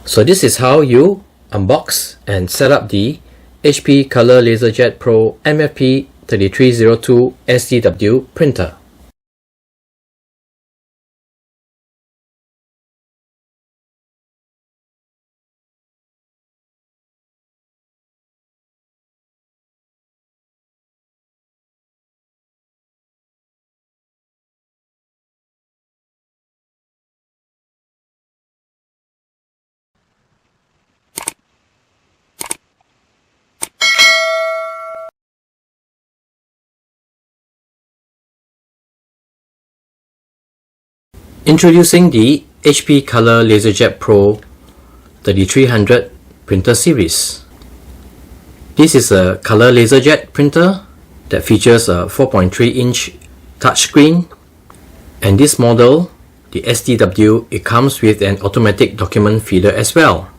So this is how you unbox and set up the HP Color LaserJet Pro MFP 3302 SDW printer. Introducing the HP Color LaserJet Pro 3300 printer series. This is a color LaserJet printer that features a 4.3-inch touchscreen, and this model, the SDW, it comes with an automatic document feeder as well.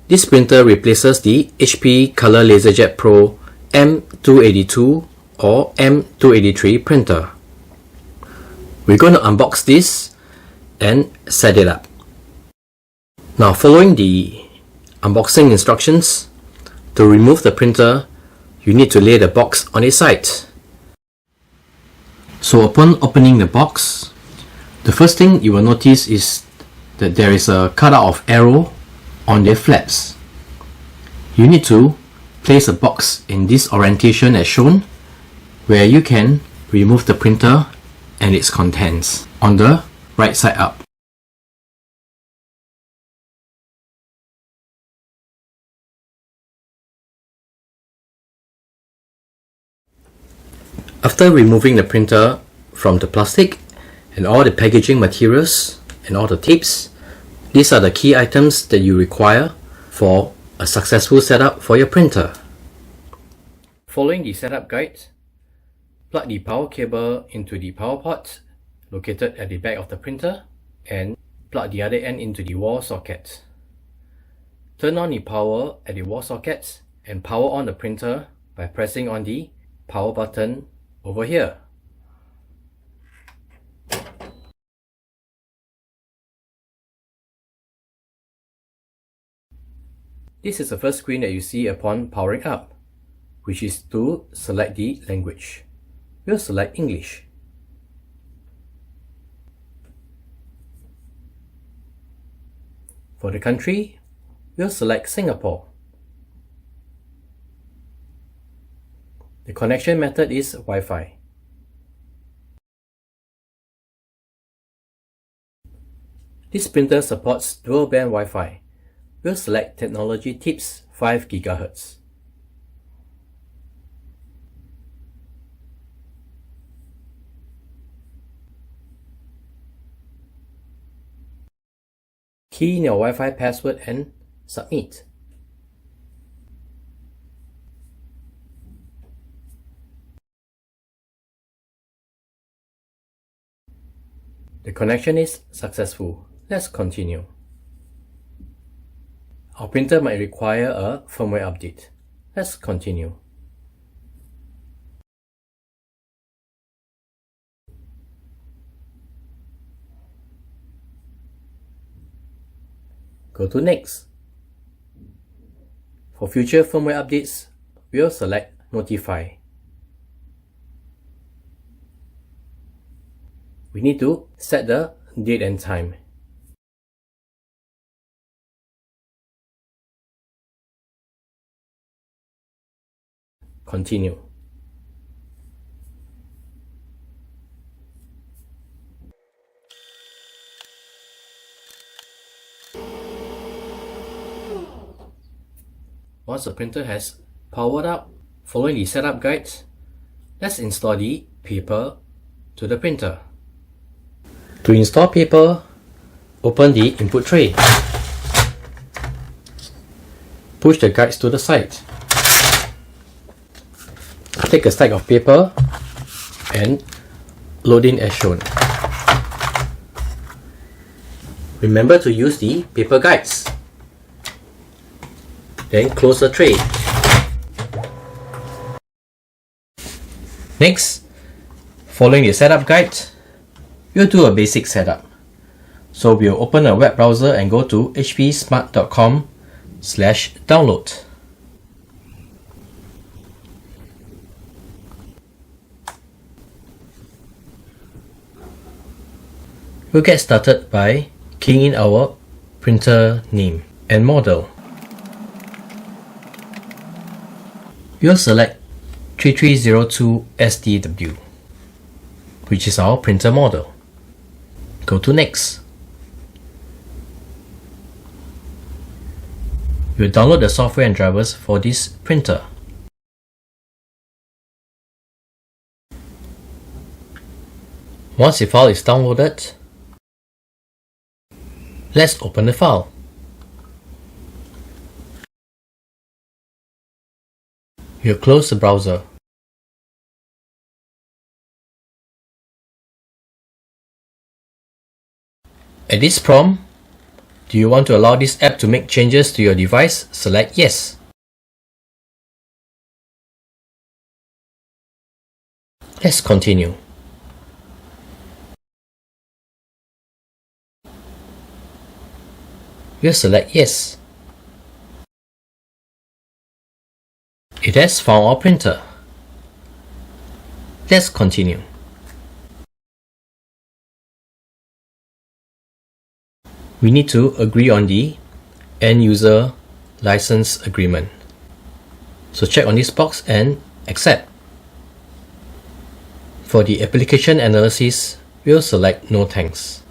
This printer replaces the HP Color LaserJet Pro M282 or M283 printer. We're going to unbox this and set it up. Now, following the unboxing instructions, to remove the printer, you need to lay the box on its side. So upon opening the box, the first thing you will notice is that there is a cutout of arrow on the flaps. You need to place a box in this orientation as shown, where you can remove the printer and its contents on the right side up. After removing the printer from the plastic and all the packaging materials and all the tapes, these are the key items that you require for a successful setup for your printer. Following the setup guide, plug the power cable into the power port located at the back of the printer and plug the other end into the wall socket. Turn on the power at the wall socket and power on the printer by pressing on the power button over here. This is the first screen that you see upon powering up, which is to select the language. We'll select English. For the country, we'll select Singapore. The connection method is Wi-Fi. This printer supports dual band Wi-Fi. We'll select Technology Tips 5 GHz. Key in your Wi-Fi password and submit. The connection is successful. Let's continue. Our printer might require a firmware update. Let's continue. Go to Next. For future firmware updates, we'll select Notify. We need to set the date and time. Continue. Once the printer has powered up, following the setup guide, let's install the paper to the printer. To install paper, open the input tray. Push the guides to the side. Take a stack of paper and load in as shown. Remember to use the paper guides. Then close the tray. Next, following the setup guide, we'll do a basic setup. So we'll open a web browser and go to hpsmart.com/download. We'll get started by keying in our printer name and model. We'll select 3302 SDW, which is our printer model. Go to Next. We'll download the software and drivers for this printer. Once the file is downloaded, let's open the file. We'll close the browser. At this prompt, do you want to allow this app to make changes to your device? Select Yes. Let's continue. We'll select Yes. It has found our printer. Let's continue. We need to agree on the end user license agreement. So check on this box and accept. For the application analysis, we'll select No Thanks.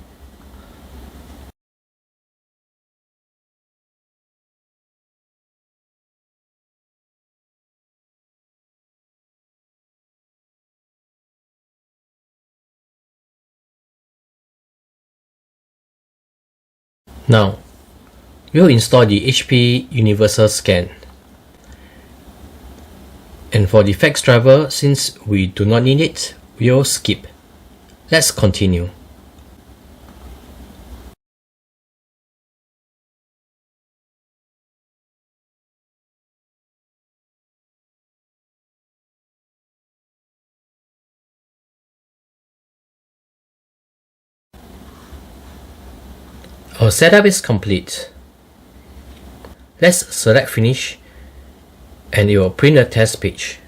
Now, we'll install the HP Universal Scan. And for the fax driver, since we do not need it, we'll skip. Let's continue. Our setup is complete. Let's select Finish and it will print a test page.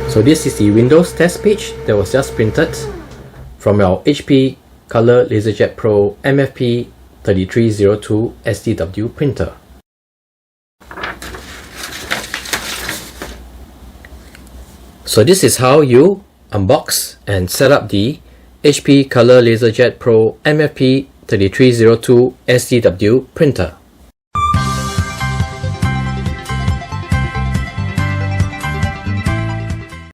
So this is the Windows test page that was just printed from our HP Color LaserJet Pro MFP 3302 SDW printer. So this is how you unbox and set up the HP Color LaserJet Pro MFP 3302 SDW printer.